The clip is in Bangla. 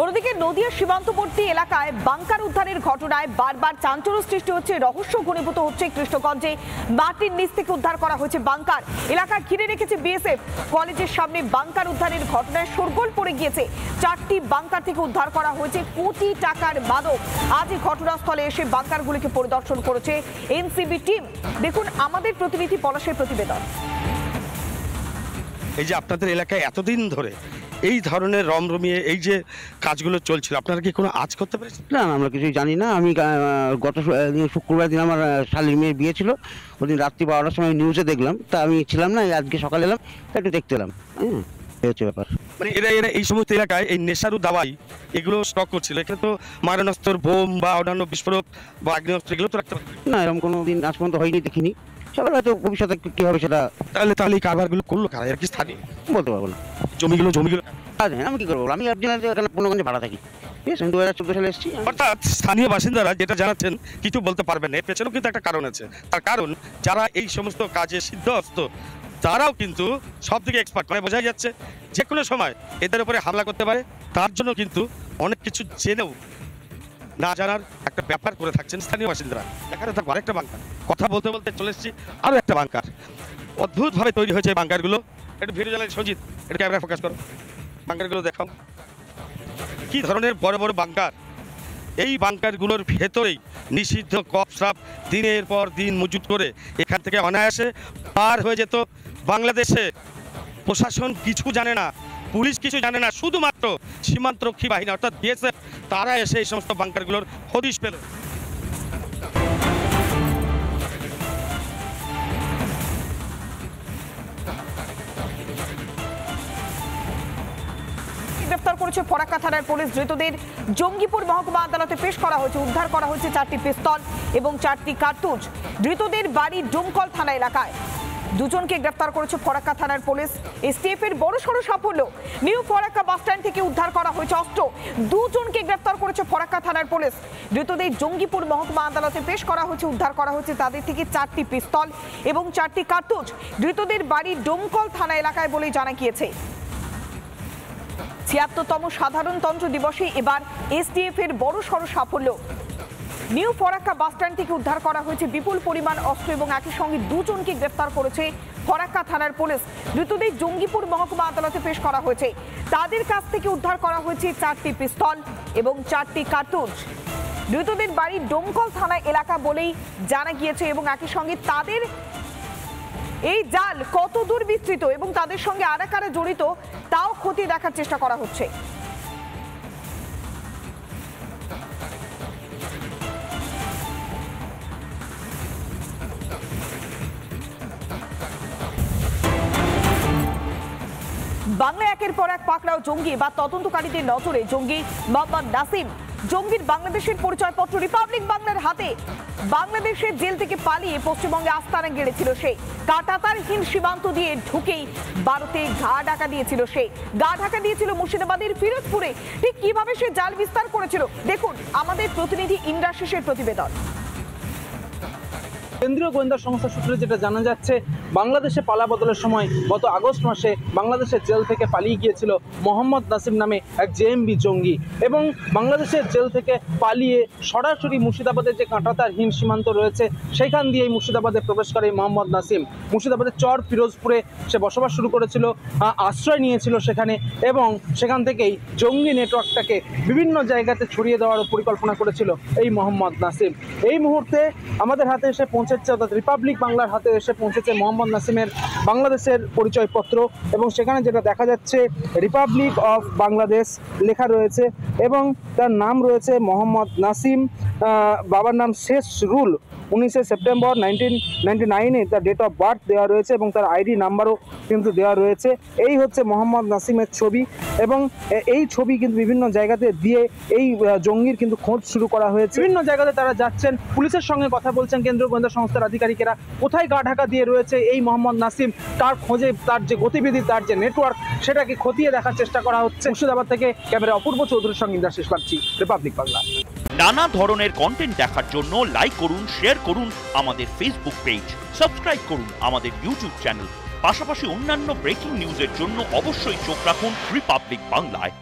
অন্যদিকে নদিয়া সীমান্তবর্তী এলাকায় বাংকার উদ্ধারের ঘটনায় বারবার চাঞ্চল্য সৃষ্টি হচ্ছে, রহস্য ঘনীভূত হচ্ছে। কৃষ্ণগঞ্জে মাটির নিচ থেকে উদ্ধার করা হয়েছে বাংকার। এলাকা ঘিরে রেখেছে বিএসএফ। কলেজের সামনে বাংকার উদ্ধারের ঘটনায় শোরগোল পড়ে গিয়েছে। 4টি বাংকার থেকে উদ্ধার করা হয়েছে কোটি টাকার মাদক। আজ ঘটনাস্থলে এসে বাংকারগুলিকে পরিদর্শন করেছে এনসিবি টিম। দেখুন আমাদের প্রতিনিধি পলাশের প্রতিবেদন। এই যে আপনাদের এলাকায় এতদিন ধরে এই ধরনের রমরমিয়ে এই যে কাজগুলো চলছিল, আপনারা কি কোনো আজ করতে পেরেছেন? না, আমরা কিছুই জানি না। আমি গত শুক্রবার দিন আমার শালীর মেয়ের বিয়ে ছিল, ওদিন রাত্রি 12টার সময় নিউজে দেখলাম, তা আমি ছিলাম না, আজকে সকালে এলাম, একটু দেখতে এলাম। হচ্ছে ব্যাপার, মানে এরা এই সমস্ত এলাকায় এই নেশারু দাওয়াই এগুলো স্টক করছিল। এখানে তো মারণাস্ত্র, বোম বা অন্যান্য বিস্ফোরক বা আগ্নেয়াস্ত্র এগুলো তো রাখতে পারে না। এরকম কোনো দিন আজ পর্যন্ত হয়নি, দেখিনি। সবাই হয়তো ভবিষ্যতে কি হবে সেটা। তাহলে এই কারবারগুলো করলো কারা? এর কি স্থানীয়? বলতে পারবো না। জমিগুলো আমি কি করবো? আমি একজনের এখানে পূর্ণগঞ্জে ভাড়া থাকি। ঠিক আছে, আমি 2014 সালে এসেছি। অর্থাৎ স্থানীয় বাসিন্দারা যেটা জানাচ্ছেন কিছু বলতে পারবেন না। এর পেছনেও কিন্তু একটা কারণ আছে। তার কারণ যারা এই সমস্ত কাজে সিদ্ধহস্ত তারাও কিন্তু সব দিকে এক্সপার্ট। মানে বোঝা যাচ্ছে যে কোনো সময় এদের উপরে হামলা করতে পারে। তার জন্য কিন্তু অনেক কিছু জেনেও না জানার একটা ব্যাপার করে থাকছেন স্থানীয় বাসিন্দারা। এখানে থাকবো আরেকটা বাংকার। কথা বলতে বলতে চলে এসেছি আরও একটা বাংকার। অদ্ভুতভাবে তৈরি হয়েছে এই বাংকারগুলো। একটু ভিডিও জ্বালাই সঞ্জিত, একটু ক্যামেরা ফোকাস করো, বাংকারগুলো দেখাও কি ধরনের বড় বড় বাংকার। এই বাংকারগুলোর ভেতরেই নিষিদ্ধ কফসাপ দিনের পর দিন মজুত করে এখান থেকে অনায়াসে পার হয়ে যেত বাংলাদেশে। প্রশাসন কিছু জানে না, পুলিশ কিছু জানে না, শুধুমাত্র সীমান্তরক্ষী বাহিনী অর্থাৎ বিএসএফ তারা এসে এই সমস্ত বাংকারগুলোর হদিশ পেল। গ্রেফতার করেছে ফরাক্কা থানার পুলিশ। ধৃতদের জঙ্গিপুর মহকুমা আদালতে পেশ করা হয়েছে। উদ্ধার করা হয়েছে 4টি পিস্তল এবং 4টি কার্তুজ। ধৃতদের বাড়ি ডুমকল থানা এলাকায়। দুজনকে গ্রেফতার করেছে ফরাক্কা থানার পুলিশ। এসটিএফ এর বড়সড় সাফল্য। নিউ ফরাক্কা বাসস্ট্যান্ড থেকে উদ্ধার করা হয়েছে অস্ত্র। দুজনকে গ্রেফতার করেছে ফরাক্কা থানার পুলিশ। ধৃতদের জঙ্গিপুর মহকুমা আদালতে পেশ করা হয়েছে। উদ্ধার করা হয়েছে তাদের থেকে 4টি পিস্তল এবং 4টি কার্তুজ। ধৃতদের বাড়ি ডুমকল থানা এলাকায় বলেই জানা গিয়েছে। ৭৬তম সাধারণতন্ত্র দিবসে এবার এসটিএফ এর বড়সড় সাফল্য। নিউ ফরাক্কা বাসস্ট্যান্ড থেকে উদ্ধার করা হয়েছে বিপুল পরিমাণ অস্ত্র এবং একই সঙ্গে দুজনকে গ্রেফতার করেছে ফরাক্কা থানার পুলিশ। ধৃতদের জঙ্গিপুর মহকুমা আদালতে পেশ করা হয়েছে। তাদের কাছ থেকে উদ্ধার করা হয়েছে 4টি পিস্তল এবং 4টি কার্তুজ। ধৃতদের বাড়ি ডোমকল থানা এলাকা বলেই জানা গিয়েছে এবং একই সঙ্গে তাদের এই জাল কত দূর বিস্তৃত এবং তাদের সঙ্গে আরা কারা জড়িত তাও খতিয়ে দেখার চেষ্টা করা হচ্ছে। বাংলায় একের পর এক পাকড়াও জঙ্গি বা তদন্তকারীদের নজরে জঙ্গি মোহাম্মদ নাসিম। জঙ্গির বাংলাদেশের পরিচয়পত্র রিপাবলিক বাংলার হাতে। বাংলাদেশের জেল থেকে পালিয়ে পশ্চিমবঙ্গে আস্তানা গেড়েছিল সে। কাঁটাতারহীন সীমান্ত দিয়ে ঢুকেই ভারতে গা ঢাকা দিয়েছিল সে। গা ঢাকা দিয়েছিল মুর্শিদাবাদের ফিরোজপুরে। ঠিক কিভাবে সে জাল বিস্তার করেছিল দেখুন আমাদের প্রতিনিধি ইন্দ্রাশিসের প্রতিবেদন। কেন্দ্রীয় গোয়েন্দা সংস্থা সূত্রে যেটা জানা যাচ্ছে, বাংলাদেশে পালাবদলের সময় গত আগস্ট মাসে বাংলাদেশের জেল থেকে পালিয়ে গিয়েছিল মোহাম্মদ নাসিম নামে এক জেএমবি জঙ্গি এবং বাংলাদেশের জেল থেকে পালিয়ে সরাসরি মুর্শিদাবাদের যে কাঁটাতারহীন সীমান্ত রয়েছে সেখান দিয়েই মুর্শিদাবাদে প্রবেশ করে মোহাম্মদ নাসিম। মুর্শিদাবাদের চর ফিরোজপুরে সে বসবাস শুরু করেছিল, আশ্রয় নিয়েছিল সেখানে এবং সেখান থেকেই জঙ্গি নেটওয়ার্কটাকে বিভিন্ন জায়গাতে ছড়িয়ে দেওয়ার পরিকল্পনা করেছিল এই মোহাম্মদ নাসিম। এই মুহূর্তে আমাদের হাতে এসে পৌঁছেছে, অর্থাৎ রিপাবলিক বাংলার হাতে এসে পৌঁছেছে মোহাম্মদ নাসিমের বাংলাদেশের পরিচয়পত্র এবং সেখানে যেটা দেখা যাচ্ছে রিপাবলিক অফ বাংলাদেশ লেখা রয়েছে এবং তার নাম রয়েছে মোহাম্মদ নাসিম। বাবার নাম শেষ রুল। 19 সেপ্টেম্বর 1999 তার ডেট অফ বার্থ দেওয়া রয়েছে এবং তার আইডি নাম্বারও কিন্তু দেওয়া রয়েছে। এই হচ্ছে মোহাম্মদ নাসিমের ছবি এবং এই ছবি কিন্তু বিভিন্ন জায়গাতে দিয়ে এই জঙ্গির কিন্তু খোঁজ শুরু করা হয়েছে। বিভিন্ন জায়গাতে তারা যাচ্ছেন, পুলিশের সঙ্গে কথা বলছেন কেন্দ্রীয় গোয়েন্দা সংস্থার আধিকারিকেরা। কোথায় গা ঢাকা দিয়ে রয়েছে এই মোহাম্মদ নাসিম, তার খোঁজে তার যে গতিবিধি, তার যে নেটওয়ার্ক, সেটাকে খতিয়ে দেখার চেষ্টা করা হচ্ছে। মুর্শিদাবাদ থেকে ক্যামেরা অপূর্ব চৌধুরীর সঙ্গে ইন্দ্রাশিস বাগচি, রিপাবলিক বাংলা। নানা ধরনের কন্টেন্ট দেখার জন্য লাইক করুন, শেয়ার করুন আমাদের ফেসবুক পেজ, সাবস্ক্রাইব করুন আমাদের ইউটিউব চ্যানেল। পাশাপাশি অন্যান্য ব্রেকিং নিউজের জন্য অবশ্যই চোখ রাখুন রিপাবলিক বাংলায়।